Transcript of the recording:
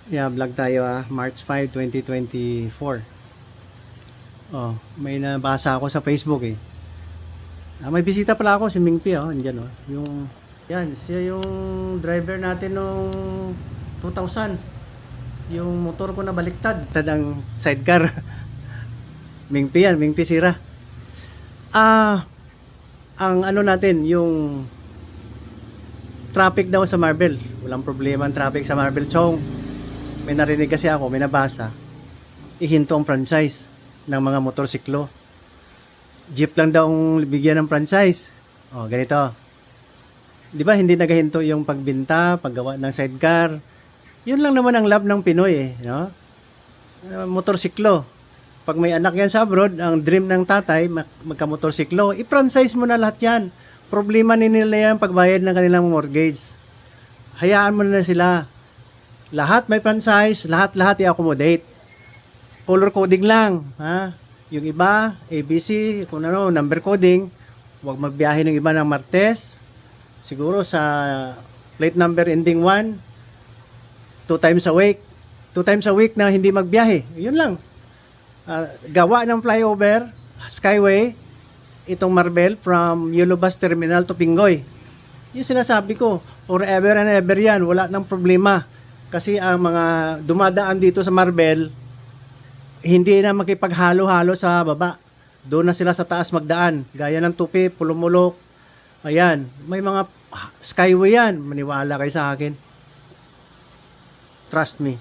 Yeah, vlog tayo March 5, 2024. Oh, may nabasa ako sa Facebook eh. May bisita pala ako, si Mingpi andyan yan, siya yung driver natin nung 2000. Yung motor ko na baliktad, ang sidecar. Mingpi yan, Mingpi Sira. Ang ano natin, yung traffic daw sa Marbel. Walang problema ang traffic sa Marbel. So, may narinig kasi ako, may nabasa, ihinto ang franchise ng mga motorsiklo. Jeep lang daw ang bigyan ng franchise. Ganito. Di ba hindi nagahinto yung pagbinta, paggawa ng sidecar? Yun lang naman ang love ng Pinoy no? Motorsiklo. Pag may anak yan sa abroad, ang dream ng tatay, magka-motorsiklo, i-franchise mo na lahat yan. Problema nila yan pagbayad ng kanilang mortgage. Hayaan mo na sila. Lahat may franchise, lahat i-accommodate. Color coding lang, Yung iba, ABC, kung ano, number coding, huwag magbiyahe ng iba ng Martes. Siguro sa plate number ending 1, 2 times a week. 2 times a week na hindi magbiyahe. Yun lang. Gawa ng flyover, Skyway, itong Marbel from Yulubas Terminal to Pingoy. Yung sinasabi ko, forever and ever yan, wala nang problema. Kasi ang mga dumadaan dito sa Marbel, hindi na makipaghalo-halo sa baba. Doon na sila sa taas magdaan. Gaya ng Tupi, Pulumulok. Ayan, may mga skyway yan. Maniwala kayo sa akin. Trust me.